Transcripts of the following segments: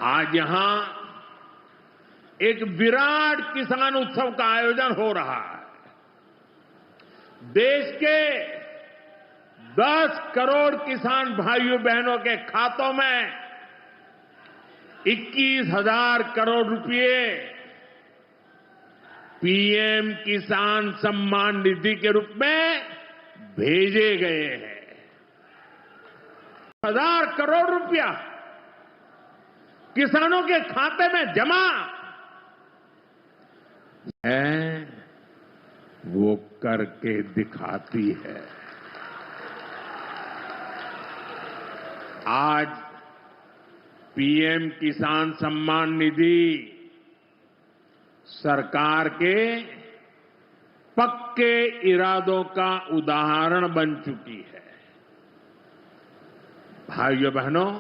आज यहां एक विराट किसान उत्सव का आयोजन हो रहा है। देश के 10 करोड़ किसान भाइयों बहनों के खातों में 21,000 करोड़ रुपए पीएम किसान सम्मान निधि के रूप में भेजे गए हैं। 1,000 करोड़ रुपया किसानों के खाते में जमा है, वो करके दिखाती है। आज पीएम किसान सम्मान निधि सरकार के पक्के इरादों का उदाहरण बन चुकी है। भाइयों बहनों,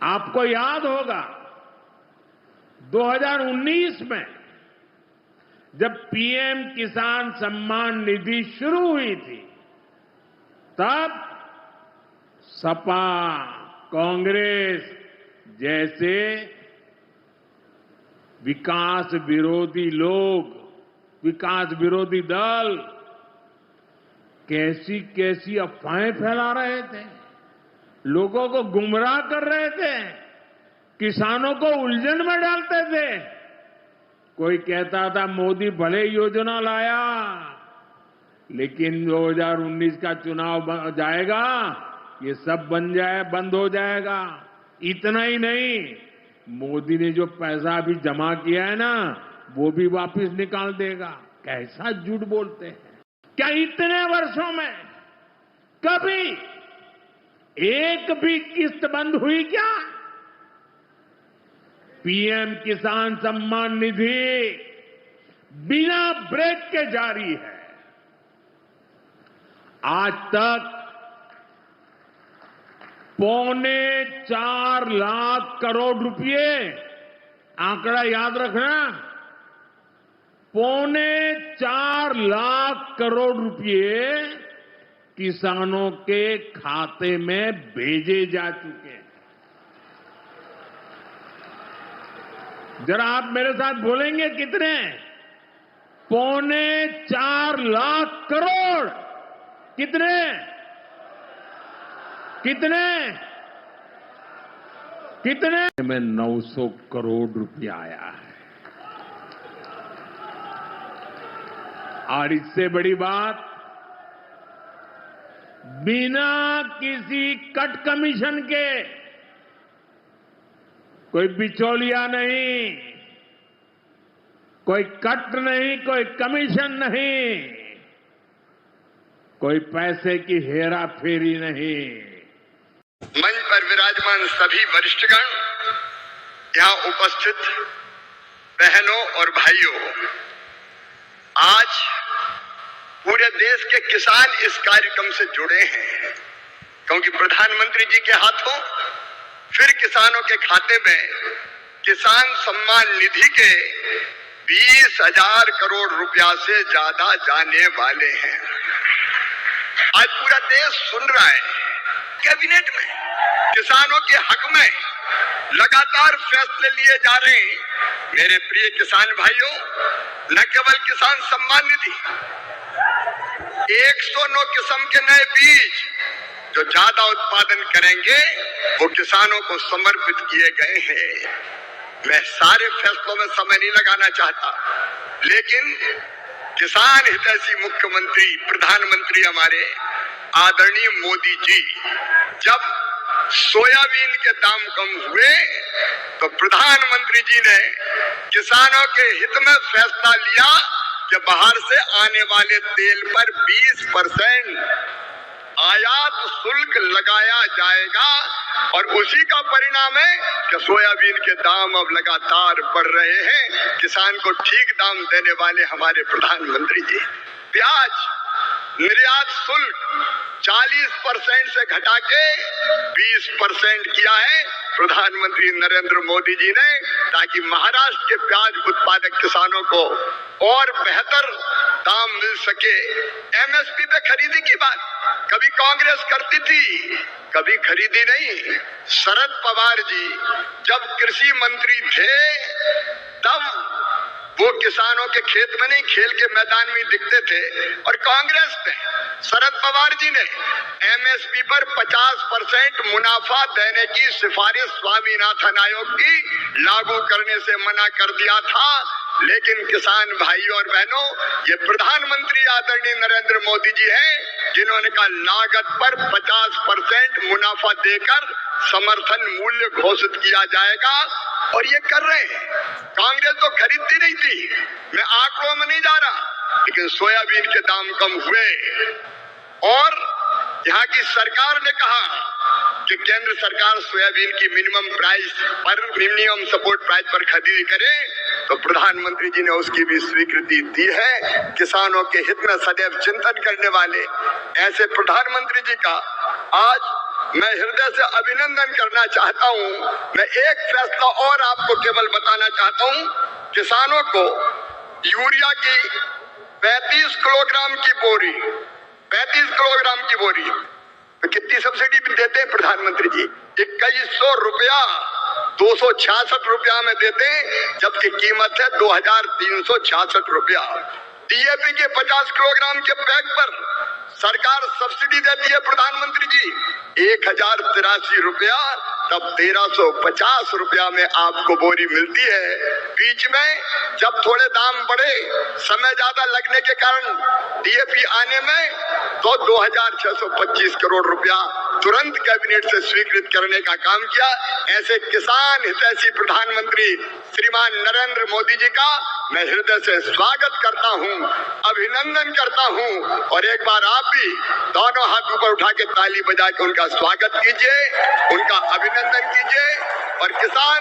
आपको याद होगा 2019 में जब पीएम किसान सम्मान निधि शुरू हुई थी, तब सपा, कांग्रेस जैसे विकास विरोधी लोग, विकास विरोधी दल कैसी कैसी अफवाहें फैला रहे थे, लोगों को गुमराह कर रहे थे, किसानों को उलझन में डालते थे। कोई कहता था मोदी भले योजना लाया, लेकिन 2019 का चुनाव जाएगा, ये सब बंद हो जाएगा। इतना ही नहीं, मोदी ने जो पैसा अभी जमा किया है ना, वो भी वापस निकाल देगा। कैसा झूठ बोलते हैं। क्या इतने वर्षों में कभी एक भी किस्त बंद हुई क्या? पीएम किसान सम्मान निधि बिना ब्रेक के जारी है। आज तक 4.25 लाख करोड़ रुपए, आंकड़ा याद रखना, 4.25 लाख करोड़ रुपए किसानों के खाते में भेजे जा चुके हैं। जरा आप मेरे साथ बोलेंगे कितने? 4.25 लाख करोड़। कितने? कितने? कितने? में 900 करोड़ रुपया आया है। और इससे बड़ी बात, बिना किसी कट कमीशन के, कोई बिचौलिया नहीं, कोई कट नहीं, कोई कमीशन नहीं, कोई पैसे की हेरा फेरी नहीं। मंच पर विराजमान सभी वरिष्ठगण, यहां उपस्थित बहनों और भाइयों, आज पूरे देश के किसान इस कार्यक्रम से जुड़े हैं, क्योंकि प्रधानमंत्री जी के हाथों फिर किसानों के खाते में किसान सम्मान निधि के 20,000 करोड़ रुपया से ज्यादा जाने वाले हैं। आज पूरा देश सुन रहा है, कैबिनेट में किसानों के हक में लगातार फैसले लिए जा रहे हैं। मेरे प्रिय किसान भाइयों, न केवल किसान सम्मान निधि, 109 किस्म के नए बीज जो ज्यादा उत्पादन करेंगे, वो किसानों को समर्पित किए गए हैं। मैं सारे फैसलों में समय नहीं लगाना चाहता, लेकिन किसान हितैषी मुख्यमंत्री, प्रधानमंत्री हमारे आदरणीय मोदी जी, जब सोयाबीन के दाम कम हुए तो प्रधानमंत्री जी ने किसानों के हित में फैसला लिया कि बाहर से आने वाले तेल पर 20% आयात शुल्क लगाया जाएगा, और उसी का परिणाम है कि सोयाबीन के दाम अब लगातार बढ़ रहे हैं। किसान को ठीक दाम देने वाले हमारे प्रधानमंत्री जी। प्याज निर्यात शुल्क 40% से घटा के 20% किया है प्रधानमंत्री नरेंद्र मोदी जी ने, ताकि महाराष्ट्र के प्याज उत्पादक किसानों को और बेहतर दाम मिल सके। एमएसपी पे खरीदी की बात कभी कांग्रेस करती थी, कभी खरीदी नहीं। शरद पवार जी जब कृषि मंत्री थे तब वो किसानों के खेत में नहीं, खेल के मैदान में दिखते थे। और कांग्रेस ने, शरद पवार जी ने एमएसपी पर 50% मुनाफा देने की सिफारिश स्वामीनाथन आयोग की लागू करने से मना कर दिया था। लेकिन किसान भाइयों और बहनों, ये प्रधानमंत्री आदरणीय नरेंद्र मोदी जी हैं जिन्होंने कहा लागत पर 50% मुनाफा देकर समर्थन मूल्य घोषित किया जाएगा, और ये कर रहे हैं। कांग्रेस तो खरीदती नहीं थी, मैं आंकड़ों में नहीं जा रहा, लेकिन सोयाबीन के दाम कम हुए और यहाँ की सरकार ने कहा कि केंद्र सरकार सोयाबीन की मिनिमम सपोर्ट प्राइस पर खरीदी करे, तो प्रधानमंत्री जी ने उसकी भी स्वीकृति दी है। किसानों के हित में सदैव चिंतन करने वाले ऐसे प्रधानमंत्री जी का आज मैं हृदय से अभिनंदन करना चाहता हूं। मैं एक फैसला और आपको केवल बताना चाहता हूं, किसानों को यूरिया की 35 किलोग्राम की बोरी, 35 किलोग्राम की बोरी तो कितनी सब्सिडी भी देते हैं प्रधानमंत्री जी? 2100 रुपया 266 रुपया में देते हैं, जबकि कीमत है 2366 रुपया। डीएपी के 50 किलोग्राम के बैग पर सरकार सब्सिडी देती है प्रधानमंत्री जी 1083 रुपया, तब 1350 रुपया में आपको बोरी मिलती है। बीच में जब थोड़े दाम बढ़े, समय ज्यादा लगने के कारण डीएपी आने में, तो 2625 करोड़ रुपया तुरंत कैबिनेट से स्वीकृत करने का काम किया। ऐसे किसान हितैषी प्रधानमंत्री श्रीमान नरेंद्र मोदी जी का मैं हृदय से स्वागत करता हूं, अभिनंदन करता हूं। और एक बार आप भी दोनों हाथ ऊपर उठा के ताली बजा के उनका स्वागत कीजिए, उनका अभिनंदन कीजिए। और किसान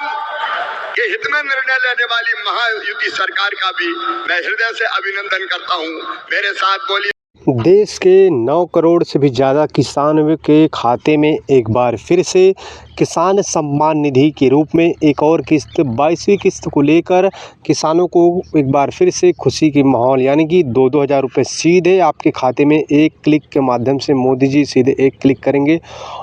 के हित में निर्णय लेने वाली महायुति सरकार का भी मैं हृदय से अभिनंदन करता हूं। मेरे साथ बोलिए। देश के 9 करोड़ से भी ज़्यादा किसानों के खाते में एक बार फिर से किसान सम्मान निधि के रूप में एक और किस्त 22वीं किस्त को लेकर किसानों को एक बार फिर से खुशी की माहौल, यानी कि 2-2 हज़ार रुपये सीधे आपके खाते में एक क्लिक के माध्यम से मोदी जी सीधे एक क्लिक करेंगे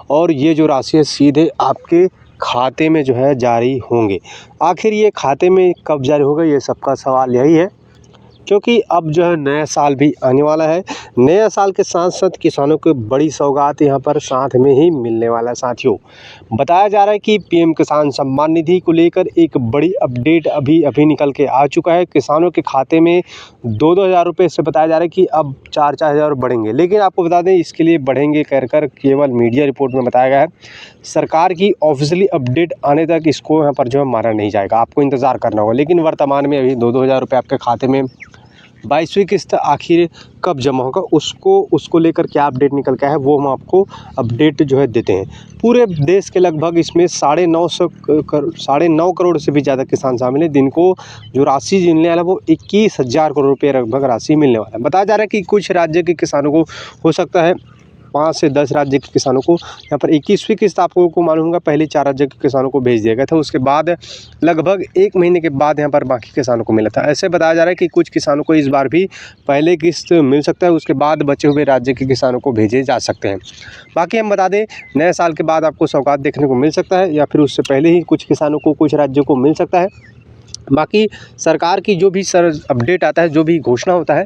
और ये जो राशि है सीधे आपके खाते में जो है जारी होंगे। आखिर ये खाते में कब जारी होगा, ये सबका सवाल यही है, क्योंकि अब जो है नया साल भी आने वाला है। नया साल के साथ साथ किसानों को बड़ी सौगात यहाँ पर साथ में ही मिलने वाला है। साथियों, बताया जा रहा है कि पीएम किसान सम्मान निधि को लेकर एक बड़ी अपडेट अभी निकल के आ चुका है। किसानों के खाते में 2-2 हज़ार रुपये से बताया जा रहा है कि अब 4-4 हज़ार बढ़ेंगे। लेकिन आपको बता दें, इसके लिए बढ़ेंगे कर केवल मीडिया रिपोर्ट में बताया गया है। सरकार की ऑफिशियली अपडेट आने तक इसको यहाँ पर जो है मारा नहीं जाएगा, आपको इंतज़ार करना होगा। लेकिन वर्तमान में अभी 2-2 हज़ार रुपये आपके खाते में 22वीं किस्त आखिर कब जमा होगा, उसको लेकर क्या अपडेट निकल के है वो हम आपको अपडेट जो है देते हैं। पूरे देश के लगभग इसमें 9.5 करोड़ से भी ज़्यादा किसान शामिल हैं, जिनको जो राशि मिलने वाला है वो 21,000 करोड़ रुपये लगभग राशि मिलने वाला है। बताया जा रहा है कि कुछ राज्य के किसानों को हो सकता है 5 से 10 राज्य के किसानों को यहाँ पर 21वीं किस्त आपको मालूम होगा पहले 4 राज्य के किसानों को भेज दिया गया था। उसके बाद लगभग 1 महीने के बाद यहाँ पर बाकी किसानों को मिला था। ऐसे बताया जा रहा है कि कुछ किसानों को इस बार भी पहले किस्त मिल सकता है, उसके बाद बचे हुए राज्य के किसानों को भेजे जा सकते हैं। बाकी हम बता दें, नए साल के बाद आपको सौगात देखने को मिल सकता है, या फिर उससे पहले ही कुछ किसानों को कुछ राज्यों को मिल सकता है। बाकी सरकार की जो भी अपडेट आता है, जो भी घोषणा होता है,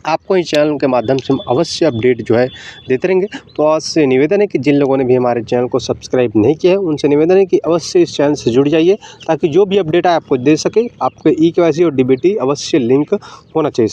आपको इस चैनल के माध्यम से हम अवश्य अपडेट जो है देते रहेंगे। तो आज से निवेदन है कि जिन लोगों ने भी हमारे चैनल को सब्सक्राइब नहीं किया है, उनसे निवेदन है कि अवश्य इस चैनल से जुड़ जाइए, ताकि जो भी अपडेट है आपको दे सके। आपके ई-केवाईसी और डीबीटी अवश्य लिंक होना चाहिए।